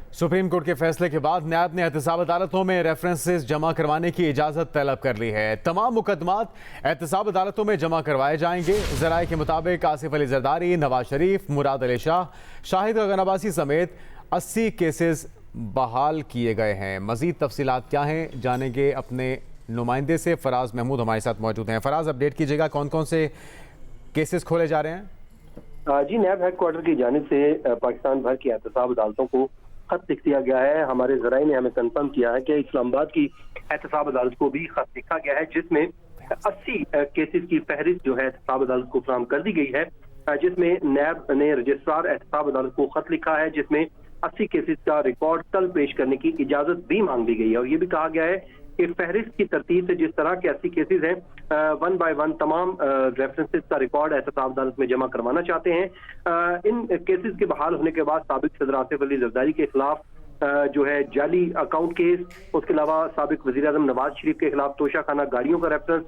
Supreme court के फैसले के बाद न्याब ने एहतसाब अदालतों में रेफरेंसेस जमा करवाने की इजाज़त तलब कर ली है। तमाम मुकदमात एहतसाब अदालतों में जमा करवाए जाएंगे। ज़राए के मुताबिक आसिफ अली जरदारी, नवाज शरीफ, मुराद अली शाह, शाहिद गगन अब्बासी समेत 80 केसेस बहाल किए गए हैं। मज़ीद तफसीलात क्या हैं जानेंगे अपने नुमाइंदे से। फराज महमूद हमारे साथ मौजूद हैं। फराज, अपडेट कीजिएगा, कौन कौन से केसेस खोले जा रहे हैं? जी, नैब हेड क्वार्टर की जानिब से पाकिस्तान भर की एहतसाब अदालतों को खत लिख दिया गया है। हमारे ज़राए ने हमें कंफर्म किया है कि इस्लामाबाद की एहतसाब अदालत को भी खत लिखा गया है, जिसमें 80 केसेस की फहरिस्त जो है एहतसाब अदालत को फराहम कर दी गई है, जिसमें नैब ने रजिस्ट्रार एहतसाब अदालत को खत लिखा है, जिसमें 80 केसेस का रिकॉर्ड कल पेश करने की इजाजत भी मांग दी गई है। और ये भी कहा गया है कि फहरिस्त की तरतीब से जिस तरह के 80 केसेस हैं, 1 बाय 1 तमाम रेफरेंसेस का रिकॉर्ड एहतसाब अदालत में जमा करवाना चाहते हैं। इन केसेस के बहाल होने के बाद साबिक सदर आसिफ अली जरदारी के खिलाफ जो है जाली अकाउंट केस, उसके अलावा साबिक वजीर आजम नवाज शरीफ के खिलाफ तोशाखाना गाड़ियों का रेफरेंस,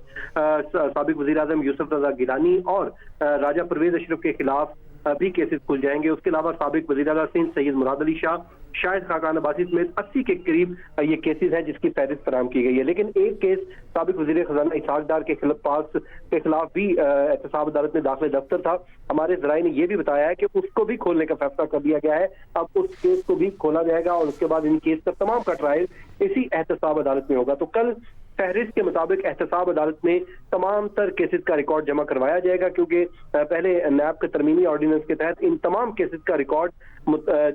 साबिक वजीर आजम यूसुफ रजा गिलानी और राजा परवेज अशरफ के खिलाफ भी केसेस खुल जाएंगे। उसके अलावा साबिक वजीर आला सिंध सैयद मुराद अली शाह, शाहिद खाकान अब्बासी समेत 80 के करीब ये केसेस हैं जिसकी फहरिस्त फराहम की गई है। लेकिन एक केस साबिक वजीर खजाना इसहाक डार के खिलाफ भी एहतसाब अदालत में दाखिल दफ्तर था। हमारे ज़राए ने यह भी बताया है कि उसको भी खोलने का फैसला कर दिया गया है। अब उस केस को भी खोला जाएगा और उसके बाद इन केस का तमाम का ट्रायल इसी एहतसाब अदालत में होगा। तो कल फहरिस्त के मुताबिक एहतसाब अदालत में तमाम तर केसेस का रिकॉर्ड जमा करवाया जाएगा, क्योंकि पहले नैब के तरमीमी ऑर्डिनेंस के तहत इन तमाम केसेस का रिकॉर्ड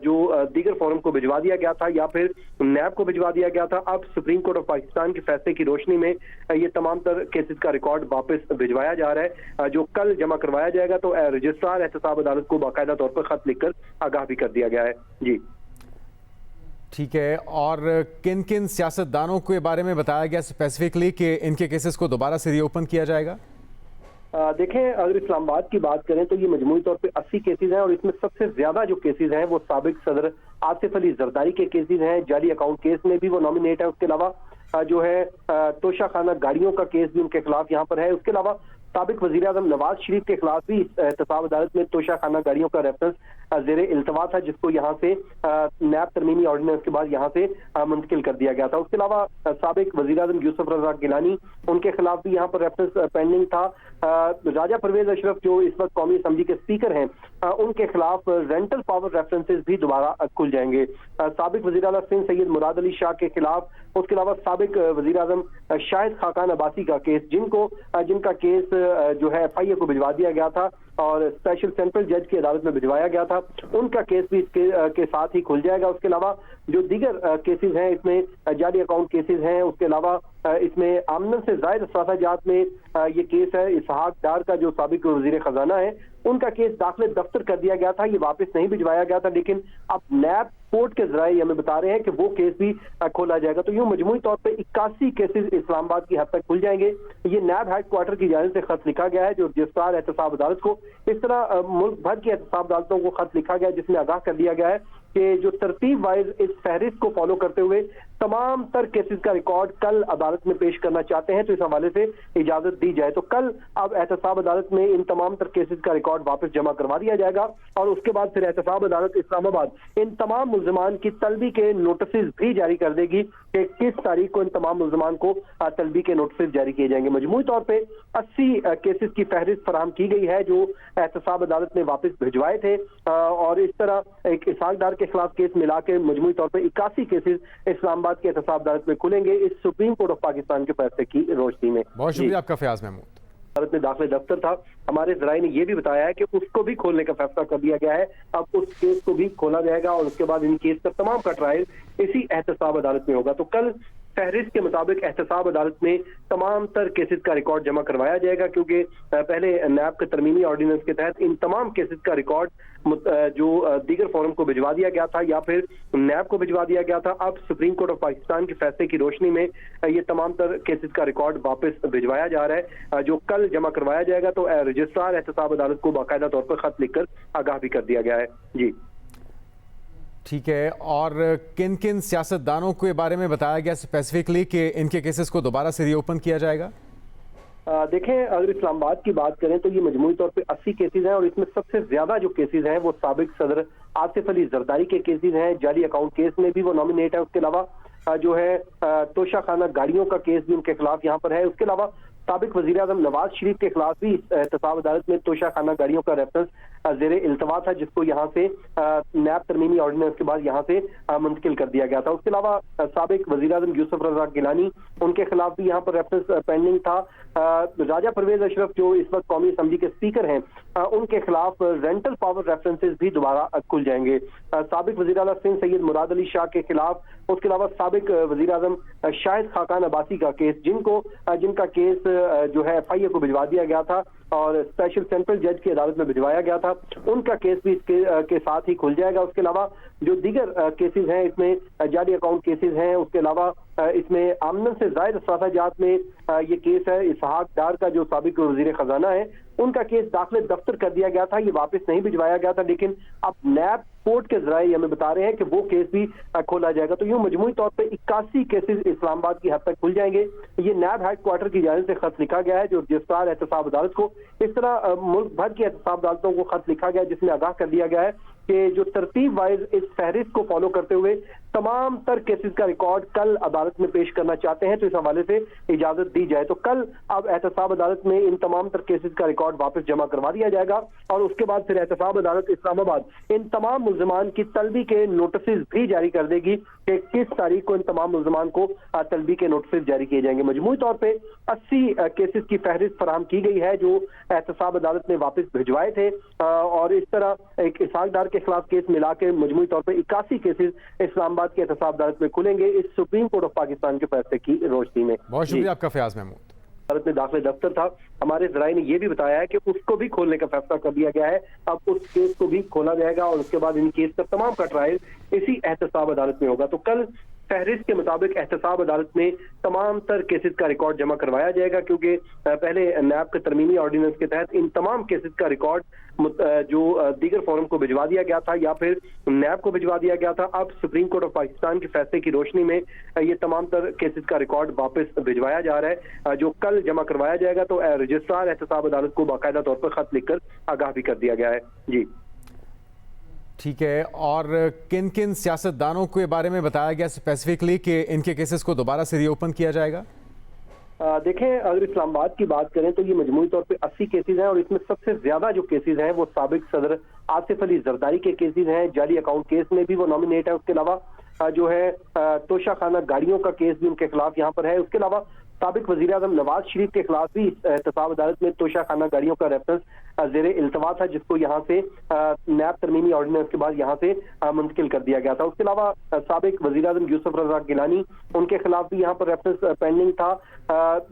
जो दीगर फोरम को भिजवा दिया गया था या फिर नैब को भिजवा दिया गया था। अब सुप्रीम कोर्ट ऑफ पाकिस्तान के फैसले की रोशनी में ये तमाम तर केसेस का रिकॉर्ड वापस भिजवाया जा रहा है, जो कल जमा करवाया जाएगा। तो रजिस्ट्रार एहतसाब अदालत को बाकायदा तौर पर खत लिखकर आगाह भी कर दिया गया है। जी ठीक है। और किन किन सियासतदानों के बारे में बताया गया स्पेसिफिकली कि इनके केसेस को दोबारा से रीओपन किया जाएगा? देखें, अगर इस्लामाबाद की बात करें तो ये मजमूई तौर पे 80 केसेस हैं और इसमें सबसे ज्यादा जो केसेस हैं वो साबिक सदर आसिफ अली जरदारी के केसेस हैं। जाली अकाउंट केस में भी वो नॉमिनेट है। उसके अलावा जो है तोशाखाना गाड़ियों का केस भी उनके खिलाफ यहाँ पर है। उसके अलावा साबिक वजीर आजम नवाज शरीफ के खिलाफ भी एहतसाब अदालत में तोशाखाना गाड़ियों का रेफरेंस जेर इल्तवा था, जिसको यहाँ से नैब तरमीमी ऑर्डिनेंस के बाद यहाँ से मुंतकिल कर दिया गया था। उसके अलावा साबिक वजीर आजम यूसुफ रजा गिलानी, उनके खिलाफ भी यहाँ पर रेफरेंस पेंडिंग था। राजा परवेज अशरफ जो इस वक्त कौमी असम्बली के स्पीकर हैं, उनके खिलाफ रेंटल पावर रेफरेंसेस भी दोबारा खुल जाएंगे। साबिक वजीर आला सिंध सैयद मुराद अली शाह के खिलाफ, उसके अलावा साबिक वजीर आजम शाहिद खाकान अब्बासी का केस, जिनका केस जो है FIA को भिजवा दिया गया था और स्पेशल सेंट्रल जज की अदालत में भिजवाया गया था, उनका केस भी इसके साथ ही खुल जाएगा। उसके अलावा जो दीगर केसेस हैं, इसमें जाली अकाउंट केसेस हैं। उसके अलावा इसमें आमदन से जायद अखराजात में ये केस है इसहाक डार का, जो साबिक वजीर खजाना है, उनका केस दाखिल दफ्तर कर दिया गया था, ये वापस नहीं भिजवाया गया था। लेकिन अब नैब कोर्ट के जराए हमें बता रहे हैं कि वो केस भी खोला जाएगा। तो यूं मजमूई तौर पे 81 केसेस इस्लामाबाद की हद तक खुल जाएंगे। ये नैब हेड क्वार्टर की जानिब से खत लिखा गया है, जो रजिस्ट्रार एहतसाब अदालत को, इस तरह मुल्क भर की एहतसाब अदालतों को खत लिखा गया है, जिसमें आगाह कर दिया गया है कि जो तरतीब वाइज इस फहरिस्त को फॉलो करते हुए तमाम तर केसेस का रिकॉर्ड कल अदालत में पेश करना चाहते हैं, तो इस हवाले से इजाजत दी जाए। तो कल अब एहतसाब अदालत में इन तमाम तर केसेस का रिकॉर्ड वापस जमा करवा दिया जाएगा और उसके बाद फिर एहतसाब अदालत इस्लामाबाद इन तमाम मुल्ज़िमान की तलबी के नोटिस भी जारी कर देगी कि किस तारीख को इन तमाम मुल्ज़िमान को तलबी के नोटिस जारी किए जाएंगे। मजमूई तौर पर 80 केसेस की फहरिस्त फराहम की गई है जो एहतसाब अदालत ने वापस भिजवाए थे और इस तरह एक इसहाक डार के खिलाफ केस मिला के मजमूई तौर पर 81 केसेस इस्लामाबाद की एहतसाब अदालत में खुलेंगे इस सुप्रीम कोर्ट ऑफ पाकिस्तान के फैसले की रोशनी में। बहुत शुक्रिया आपका फयाज महमूद। अदालत में दाखिल दफ्तर था। हमारे ज़राए ने यह भी बताया है कि उसको भी खोलने का फैसला कर दिया गया है। अब उस केस को भी खोला जाएगा और उसके बाद इन केस का तमाम का ट्रायल इसी एहतसाब अदालत में होगा। तो कल फहरिस्त के मुताबिक एहतसाब अदालत में तमाम तर केसेस का रिकॉर्ड जमा करवाया जाएगा, क्योंकि पहले नैब के तरमीमी ऑर्डिनेंस के तहत इन तमाम केसेस का रिकॉर्ड जो दीगर फोरम को भिजवा दिया गया था या फिर नैब को भिजवा दिया गया था। अब सुप्रीम कोर्ट ऑफ पाकिस्तान के फैसले की रोशनी में ये तमाम तर केसेस का रिकॉर्ड वापस भिजवाया जा रहा है, जो कल जमा करवाया जाएगा। तो रजिस्ट्रार एहतसाब अदालत को बाकायदा तौर पर खत लिखकर आगाह भी कर दिया गया है। जी ठीक है। और किन किन सियासतदानों के बारे में बताया गया स्पेसिफिकली कि इनके केसेस को दोबारा से रीओपन किया जाएगा? देखें, अगर इस्लामाबाद की बात करें तो ये मजमूई तौर पे 80 केसेस हैं और इसमें सबसे ज्यादा जो केसेस हैं वो साबिक सदर आसिफ अली जरदारी के केसेस हैं, जाली अकाउंट केस में भी वो नॉमिनेट है। उसके अलावा जो है तोशा खाना गाड़ियों का केस भी उनके खिलाफ यहाँ पर है। उसके अलावा साबिक वजीर आजम नवाज शरीफ के खिलाफ भी एहतसाब अदालत में तोशा खाना गाड़ियों का रेफरेंस जेरे इल्तवा था, जिसको यहाँ से नैब तरमीमी ऑर्डिनेंस के बाद यहाँ से मुंतकिल कर दिया गया था। उसके अलावा साबिक वजीर आजम यूसुफ रजा गिलानी, उनके खिलाफ भी यहाँ पर रेफरेंस पेंडिंग था। राजा परवेज अशरफ जो इस वक्त कौमी असम्बली के स्पीकर हैं, उनके खिलाफ रेंटल पावर रेफरेंसेस भी दोबारा खुल जाएंगे। साबिक वजीर आला सिंध सैयद मुराद अली शाह के खिलाफ, उसके अलावा साबिक वजीर आजम शाहिद खाकान अब्बासी का केस, जिनका केस जो है FIA को भिजवा दिया गया था और स्पेशल सेंट्रल जज की अदालत में भिजवाया गया था, उनका केस भी इसके साथ ही खुल जाएगा। उसके अलावा जो दीगर केसेस हैं, इसमें जाली अकाउंट केसेस हैं। उसके अलावा इसमें आमदन से जायद अखराजात में ये केस है इसहाक डार का, जो साबिक वजीर खजाना है, उनका केस दाखिले दफ्तर कर दिया गया था, ये वापस नहीं भिजवाया गया था, लेकिन अब नैब कोर्ट के जराए हमें बता रहे हैं कि वो केस भी खोला जाएगा। तो यूं मजमूई तौर पे 81 केसेस इस्लामाबाद की हद तक खुल जाएंगे। ये नैब हेड क्वार्टर की जानिब से खत लिखा गया है, जो रजिस्ट्रार एहतसाब अदालत को, इस तरह मुल्क भर की एहतसाब अदालतों को खत लिखा गया है, जिसमें आगाह कर दिया गया है कि जो तरतीब वाइज इस फहरिस्त को फॉलो करते हुए तमाम तर केसेस का रिकॉर्ड कल अदालत में पेश करना चाहते हैं, तो इस हवाले से इजाजत दी जाए। तो कल अब एहतसाब अदालत में इन तमाम तर केसेस का रिकॉर्ड वापस जमा करवा दिया जाएगा और उसके बाद फिर एहतसाब अदालत इस्लामाबाद इन तमाम मुल्ज़िमान की तलबी के नोटिस भी जारी कर देगी कि किस तारीख को इन तमाम मुल्ज़िमान को तलबी के नोटिस जारी किए जाएंगे। मजमूई तौर पे 80 केसेस की फहरिस्त फराहम की गई है, जो एहतसाब अदालत ने वापस भिजवाए थे, और इस तरह एक इसहाक डार के खिलाफ केस मिला के मजमूई तौर पे 81 केसेस इस्लामाबाद की एहतसाब अदालत में खुलेंगे इस सुप्रीम कोर्ट ऑफ पाकिस्तान के फैसले की रोशनी में। बहुत शुक्रिया आपका फयाज महमूद। अदालत में दाखिल दफ्तर था, हमारे जराए ने यह भी बताया है कि उसको भी खोलने का फैसला कर दिया गया है। अब उस केस को भी खोला जाएगा और उसके बाद इन केस का तमाम का ट्रायल इसी एहतसाब अदालत में होगा। तो कल फहरिस्त के मुताबिक एहतसाब अदालत में तमाम तर केसेस का रिकॉर्ड जमा करवाया जाएगा, क्योंकि पहले नैब के तरमीमी ऑर्डिनेंस के तहत इन तमाम केसेस का रिकॉर्ड जो दीगर फोरम को भिजवा दिया गया था या फिर नैब को भिजवा दिया गया था। अब सुप्रीम कोर्ट ऑफ पाकिस्तान के फैसले की रोशनी में ये तमाम तर केसेस का रिकॉर्ड वापस भिजवाया जा रहा है, जो कल जमा करवाया जाएगा। तो रजिस्ट्रार एहतसाब अदालत को बाकायदा तौर पर खत लिखकर आगाह भी कर दिया गया है। जी ठीक है, और किन किन सियासतदानों के बारे में बताया गया स्पेसिफिकली कि इनके केसेस को दोबारा से रीओपन किया जाएगा? देखें, अगर इस्लामाबाद की बात करें तो ये मजमूई तौर पे 80 केसेस हैं और इसमें सबसे ज्यादा जो केसेस हैं वो साबिक सदर आसिफ अली जरदारी के केसेस हैं, जाली अकाउंट केस में भी वो नॉमिनेट है। उसके अलावा जो है तोशा खाना गाड़ियों का केस भी उनके खिलाफ यहाँ पर है। उसके अलावा साबिक वजीर आजम नवाज शरीफ के खिलाफ भी एहतसाब अदालत में तोशा खाना गाड़ियों का रेफरेंस जेरे इल्तवा था, जिसको यहाँ से नैब तरमीमी ऑर्डिनेंस के बाद यहाँ से मुंतकिल कर दिया गया था। उसके अलावा साबिक वजीर आजम यूसुफ रजा गिलानी, उनके खिलाफ भी यहाँ पर रेफरेंस पेंडिंग था।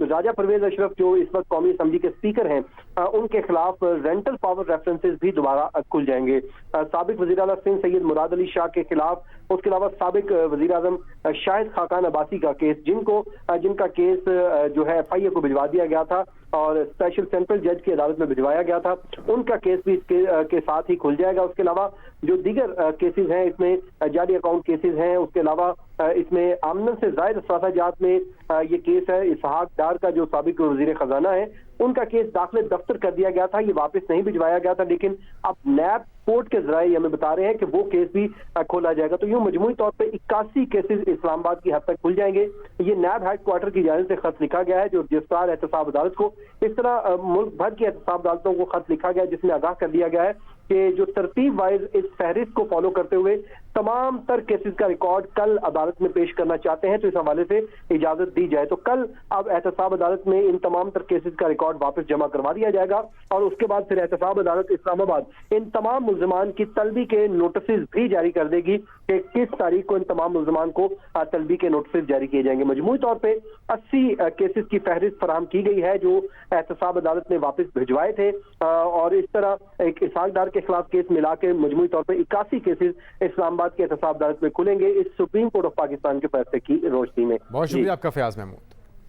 राजा परवेज अशरफ जो इस वक्त कौमी असम्बली के स्पीकर हैं, उनके खिलाफ रेंटल पावर रेफरेंसेस भी दोबारा खुल जाएंगे। साबिक वजीर आला सिंध सैयद मुराद अली शाह के खिलाफ, उसके अलावा साबिक वजीर आजम शाहिद खाकान अब्बासी का केस, जिनका केस जो है FIA को भिजवा दिया गया था और स्पेशल सेंट्रल जज की अदालत में भिजवाया गया था, उनका केस भी इसके साथ ही खुल जाएगा। उसके अलावा जो दीगर केसेस हैं, इसमें जाली अकाउंट केसेस हैं। उसके अलावा इसमें आमदन से जायद अखराजात में ये केस है इसहाक डार का, जो साबिक वजीर खजाना है, उनका केस दाखिले दफ्तर कर दिया गया था, ये वापस नहीं भिजवाया गया था, लेकिन अब नैब कोर्ट के जराए हमें बता रहे हैं कि वो केस भी खोला जाएगा। तो यूं मजमूई तौर पे 81 केसेस इस्लामाबाद की हद तक खुल जाएंगे। ये नैब हेड क्वार्टर की जानिब से खत लिखा गया है, जो रजिस्ट्रार एहतसाब अदालत को, इस तरह मुल्क भर की एहतसाब अदालतों को खत लिखा गया है, जिसमें आगाह कर दिया गया है कि जो तरतीब वाइज इस फहरिस्त को फॉलो करते हुए तमाम तर केसेस का रिकॉर्ड कल अदालत में पेश करना चाहते हैं, तो इस हवाले से इजाजत दी जाए। तो कल अब एहतसाब अदालत में इन तमाम तर केसेस का रिकॉर्ड वापस जमा करवा दिया जाएगा और उसके बाद फिर एहतसाब अदालत इस्लामाबाद इन तमाम मुल्ज़िमान की तलबी के नोटिस भी जारी कर देगी कि किस तारीख को इन तमाम मुल्ज़िमान को तलबी के नोटिस जारी किए जाएंगे। मजमूई तौर पे 80 केसेस की फहरिस्त फराहम की गई है, जो एहतसाब अदालत ने वापस भिजवाए थे, और इस तरह एक इसहाक डार के खिलाफ केस मिला के मजमूई तौर पे 81 केसेस इस्लामाबाद की एहतसाब अदालत में खुलेंगे इस सुप्रीम कोर्ट ऑफ पाकिस्तान के फैसले की रोशनी में। बहुत शुक्रिया आपका फयाज महमूद।